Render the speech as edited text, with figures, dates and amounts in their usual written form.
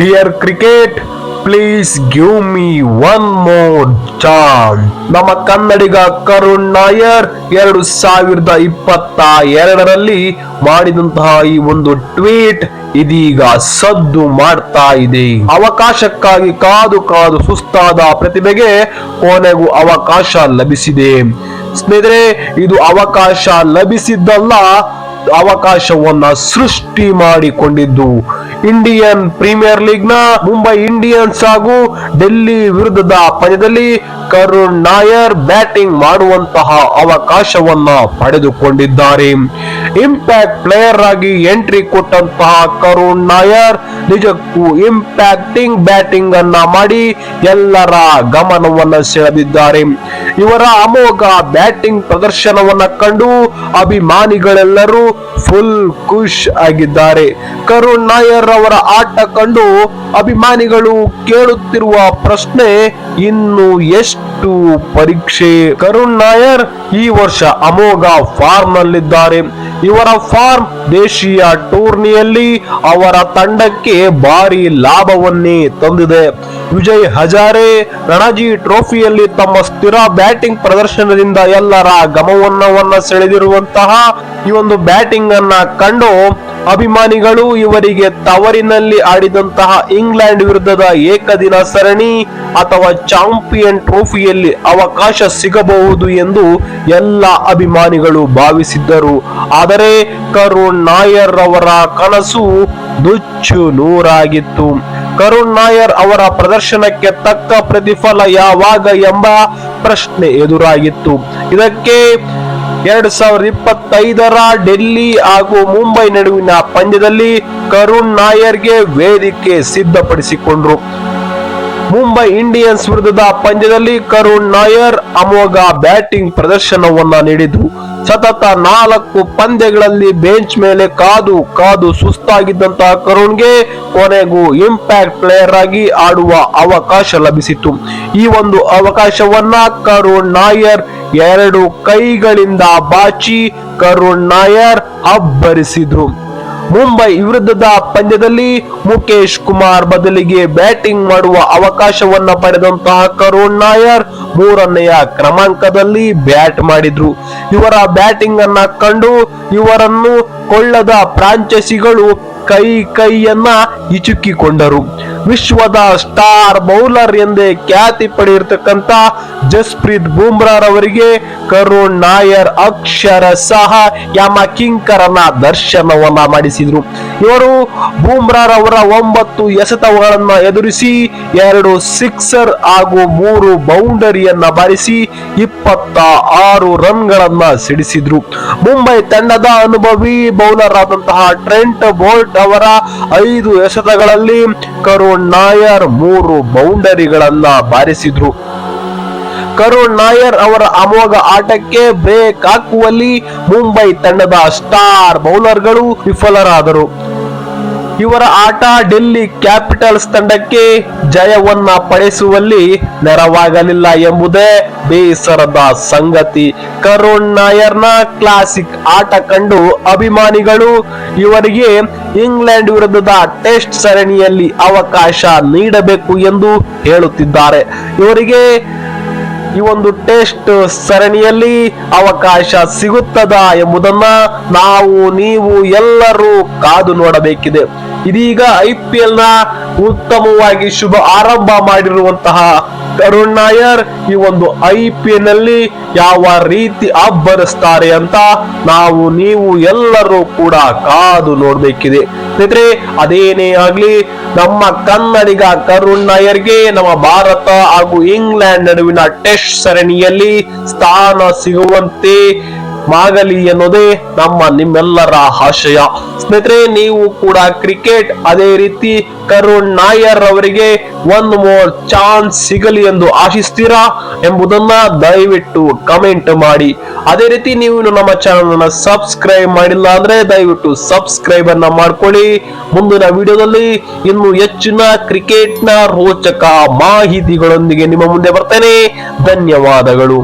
Dear cricket, please give me one more chance. ನಮ್ಮ ಕನ್ನಡಿಗ ಕರುಣ್ ನಾಯರ್ 2022ರಲ್ಲಿ ಮಾಡಿದಂತಹ ಈ ಒಂದು ಟ್ವೀಟ್ ಇದೀಗ ಸದ್ದು ಮಾಡ್ತಾ ಇದೆ. ಅವಕಾಶಕ್ಕಾಗಿ ಕಾದು ಕಾದು ಸುಸ್ತಾದ ಪ್ರತಿಭೆಗೆ ಕೊನೆಗೂ ಅವಕಾಶ ಲಭಿಸಿದೆ. ಸ್ನೇಹಿತರೆ, ಇದು ಅವಕಾಶ ಲಭಿಸಿದ್ದಲ್ಲ, ಅವಕಾಶವನ್ನ ಸೃಷ್ಟಿ ಮಾಡಿಕೊಂಡಿದ್ದು. ಇಂಡಿಯನ್ ಪ್ರೀಮಿಯರ್ ಲೀಗ್ ನ ಮುಂಬೈ ಇಂಡಿಯನ್ಸ್ ಹಾಗೂ ಡೆಲ್ಲಿ ವಿರುದ್ಧದ ಪಂದ್ಯದಲ್ಲಿ ಕರುಣ್ ನಾಯರ್ ಬ್ಯಾಟಿಂಗ್ ಮಾಡುವಂತಹ ಅವಕಾಶವನ್ನ ಪಡೆದುಕೊಂಡಿದ್ದಾರೆ. ಇಂಪ್ಯಾಕ್ಟ್ ಪ್ಲೇಯರ್ ಆಗಿ ಎಂಟ್ರಿ ಕೊಟ್ಟಂತಹ ಕರುಣ್ ನಾಯರ್ ನಿಜಕ್ಕೂ ಇಂಪ್ಯಾಕ್ಟಿಂಗ್ ಬ್ಯಾಟಿಂಗ್ ಅನ್ನ ಮಾಡಿ ಎಲ್ಲರ ಗಮನವನ್ನ ಸೆಳೆದಿದ್ದಾರೆ. ಇವರ ಅಮೋಘ ಬ್ಯಾಟಿಂಗ್ ಪ್ರದರ್ಶನವನ್ನ ಕಂಡು ಅಭಿಮಾನಿಗಳೆಲ್ಲರೂ ಫುಲ್ ಖುಷ್ ಆಗಿದ್ದಾರೆ. ಕರುಣ್ ನಾಯರ್ ಅವರ ಆಟ ಕಂಡು ಅಭಿಮಾನಿಗಳು ಕೇಳುತ್ತಿರುವ ಪ್ರಶ್ನೆ, ಇನ್ನು ಎಷ್ಟು ಪರೀಕ್ಷೆ? ಕರುಣ್ ನಾಯರ್ ಈ ವರ್ಷ ಅಮೋಘ ಫಾರ್ಮ್ ನಲ್ಲಿದ್ದಾರೆ. ಇವರ ಫಾರ್ಮ್ ದೇಶೀಯ ಟೂರ್ನಿಯಲ್ಲಿ ಅವರ ತಂಡಕ್ಕೆ ಭಾರಿ ಲಾಭವನ್ನೇ ತಂದಿದೆ. ವಿಜಯ್ ಹಜಾರೆ ರಣಜಿ ಟ್ರೋಫಿಯಲ್ಲಿ ತಮ್ಮ ಸ್ಥಿರ ಬ್ಯಾಟಿಂಗ್ ಪ್ರದರ್ಶನದಿಂದ ಎಲ್ಲರ ಗಮನವನ್ನ ಸೆಳೆದಿರುವಂತಹ ಈ ಒಂದು ಬ್ಯಾಟಿಂಗ್ ಅನ್ನ ಕಂಡು ಅಭಿಮಾನಿಗಳು ಇವರಿಗೆ ತವರಿನಲ್ಲಿ ಆಡಿದಂತಹ ಇಂಗ್ಲೆಂಡ್ ವಿರುದ್ಧದ ಏಕದಿನ ಸರಣಿ ಅಥವಾ ಚಾಂಪಿಯನ್ ಟ್ರೋಫಿಯಲ್ಲಿ ಅವಕಾಶ ಸಿಗಬಹುದು ಎಂದು ಎಲ್ಲ ಅಭಿಮಾನಿಗಳು ಭಾವಿಸಿದ್ದರು. ಆದರೆ ಕರುಣ್ ನಾಯರ್ ಅವರ ಕನಸು ನುಚ್ಚು ನೂರಾಗಿತ್ತು. ಕರುಣ್ ನಾಯರ್ ಅವರ ಪ್ರದರ್ಶನಕ್ಕೆ ತಕ್ಕ ಪ್ರತಿಫಲ ಯಾವಾಗ ಎಂಬ ಪ್ರಶ್ನೆ ಎದುರಾಗಿತ್ತು. ಇದಕ್ಕೆ 2025ರ ಡೆಲ್ಲಿ ಹಾಗೂ ಮುಂಬೈ ನಡುವಿನ ಪಂದ್ಯದಲ್ಲಿ ಕರುಣ್ ನಾಯರ್ಗೆ ವೇದಿಕೆ ಸಿದ್ಧಪಡಿಸಿಕೊಂಡ್ರು. ಮುಂಬೈ ಇಂಡಿಯನ್ಸ್ ವಿರುದ್ಧದ ಪಂದ್ಯದಲ್ಲಿ ಕರುಣ್ ನಾಯರ್ ಅಮೋಘ ಬ್ಯಾಟಿಂಗ್ ಪ್ರದರ್ಶನವನ್ನ ನೀಡಿದ್ರು. ಸತತ 4 ಪಂದ್ಯಗಳಲ್ಲಿ ಬೆಂಚ್ ಮೇಲೆ ಕಾದು ಕಾದು ಸುಸ್ತಾಗಿದ್ದಂತಹ ಕರುಣ್ಗೆ ಕೊನೆಗೂ ಇಂಪ್ಯಾಕ್ಟ್ ಪ್ಲೇಯರ್ ಆಗಿ ಆಡುವ ಅವಕಾಶ ಲಭಿಸಿತು. ಈ ಒಂದು ಅವಕಾಶವನ್ನ ಕರುಣ್ ನಾಯರ್ 2 ಕೈಗಳಿಂದ ಬಾಚಿ ಕರುಣ್ ನಾಯರ್ ಅಬ್ಬರಿಸಿದ್ರು. ಮುಂಬೈ ವಿರುದ್ಧದ ಪಂದ್ಯದಲ್ಲಿ ಮುಕೇಶ್ ಕುಮಾರ್ ಬದಲಿಗೆ ಬ್ಯಾಟಿಂಗ್ ಮಾಡುವ ಅವಕಾಶವನ್ನ ಪಡೆದಂತಹ ಕರುಣ್ ನಾಯರ್ 3ನೆಯ ಕ್ರಮಾಂಕದಲ್ಲಿ ಬ್ಯಾಟ್ ಮಾಡಿದ್ರು. ಇವರ ಬ್ಯಾಟಿಂಗ್ ಅನ್ನ ಕಂಡು ಇವರನ್ನು ಕೊಳ್ಳದ ಫ್ರಾಂಚೈಸಿಗಳು ಕೈಯನ್ನ ಇಚುಕಿಕೊಂಡರು. ವಿಶ್ವದ ಸ್ಟಾರ್ ಬೌಲರ್ ಎಂದೇ ಖ್ಯಾತಿ ಪಡೆದಿರತಕ್ಕಂತ ಜಸ್ಪ್ರೀತ್ ಬುಮ್ರಾರವರಿಗೆ ಕರುಣ್ ನಾಯರ್ ಅಕ್ಷರಶಃ ಯಮಕಿಂಕರನ ದರ್ಶನವನ್ನ ಮಾಡಿಸಿದ್ರು. ಇವರು ಬುಮ್ರಾರವರ 9 ಎಸೆತಗಳನ್ನ ಎದುರಿಸಿ 2 ಸಿಕ್ಸರ್ ಹಾಗೂ 3 ಬೌಂಡರಿಯನ್ನ ಬಾರಿಸಿ 26 ರನ್ಗಳನ್ನ ಸಿಡಿಸಿದ್ರು. ಮುಂಬೈ ತಂಡದ ಅನುಭವಿ ಬೌಲರ್ ಆದಂತಹ ಟ್ರೆಂಟ್ ಬೋಲ್ಟ್ ಅವರ 5 ಎಸೆತಗಳಲ್ಲಿ ಕರುಣ್ ನಾಯರ್ 3 ಬೌಂಡರಿಗಳನ್ನ ಬಾರಿಸಿದ್ರು. ಕರುಣ್ ನಾಯರ್ ಅವರ ಅಮೋಘ ಆಟಕ್ಕೆ ಬ್ರೇಕ್ ಹಾಕುವಲ್ಲಿ ಮುಂಬೈ ತಂಡದ ಸ್ಟಾರ್ ಬೌಲರ್ಗಳು ವಿಫಲರಾದರು. ಇವರ ಆಟ ಡೆಲ್ಲಿ ಕ್ಯಾಪಿಟಲ್ಸ್ ತಂಡಕ್ಕೆ ಜಯವನ್ನ ಪಡೆಸುವಲ್ಲಿ ನೆರವಾಗಲಿಲ್ಲ ಎಂಬುದೇ ಬೇಸರದ ಸಂಗತಿ. ಕರುಣ್ ನಾಯರ್ನ ಕ್ಲಾಸಿಕ್ ಆಟ ಕಂಡು ಅಭಿಮಾನಿಗಳು ಇವರಿಗೆ ಇಂಗ್ಲೆಂಡ್ ವಿರುದ್ಧದ ಟೆಸ್ಟ್ ಸರಣಿಯಲ್ಲಿ ಅವಕಾಶ ನೀಡಬೇಕು ಎಂದು ಹೇಳುತ್ತಿದ್ದಾರೆ. ಇವರಿಗೆ ಈ ಒಂದು ಟೆಸ್ಟ್ ಸರಣಿಯಲ್ಲಿ ಅವಕಾಶ ಸಿಗುತ್ತದಾ ಎಂಬುದನ್ನ ನೀವು ಎಲ್ಲರೂ ಕಾದು ನೋಡಬೇಕಿದೆ. ಇದೀಗ IPL ನ ಉತ್ತಮವಾಗಿ ಶುಭ ಆರಂಭ ಮಾಡಿರುವಂತಹ ಕರುಣ್ ನಾಯರ್ ಈ ಒಂದು IPL ನಲ್ಲಿ ಯಾವ ರೀತಿ ಅಬ್ಬರಿಸ್ತಾರೆ ಅಂತ ನೀವು ಎಲ್ಲರೂ ಕೂಡ ಕಾದು ನೋಡ್ಬೇಕಿದೆ. ಸ್ನೇಹಿತರೆ, ಅದೇನೇ ಆಗ್ಲಿ, ನಮ್ಮ ಕನ್ನಡಿಗ ಕರುಣ್ ನಾಯರ್ಗೆ ನಮ್ಮ ಭಾರತ ಹಾಗೂ ಇಂಗ್ಲೆಂಡ್ ನಡುವಿನ ಟೆಸ್ಟ್ ಸರಣಿಯಲ್ಲಿ ಸ್ಥಾನ ಸಿಗುವಂತೆ ಆಗಲಿ ಎನ್ನುವುದೇ ನಿಮ್ಮೆಲ್ಲರ ಆಶಯ. ಸ್ನೇಹಿತರೆ, ನೀವು ಕೂಡ ಕ್ರಿಕೆಟ್ ಅದೇ ರೀತಿ ಕರುಣ್ ನಾಯರ್ ಅವರಿಗೆ 1 more ಚಾನ್ಸ್ ಸಿಗಲಿ ಎಂದು ಆಶಿಸ್ತೀರಾ ಎಂಬುದನ್ನ ದಯವಿಟ್ಟು ಕಮೆಂಟ್ ಮಾಡಿ. ಅದೇ ರೀತಿ ನೀವು ನಮ್ಮ ಚಾನೆಲ್ ಅನ್ನು ಸಬ್ಸ್ಕ್ರೈಬ್ ಮಾಡಿಲ್ಲ ಅಂದ್ರೆ ದಯವಿಟ್ಟು ಸಬ್ಸ್ಕ್ರೈಬ್ ಅನ್ನ ಮಾಡ್ಕೊಳ್ಳಿ. ಮುಂದಿನ ವಿಡಿಯೋದಲ್ಲಿ ಇನ್ನು ಹೆಚ್ಚಿನ ಕ್ರಿಕೆಟ್ ನ ರೋಚಕ ಮಾಹಿತಿಗಳೊಂದಿಗೆ ನಿಮ್ಮ ಮುಂದೆ ಬರ್ತೇನೆ. ಧನ್ಯವಾದಗಳು.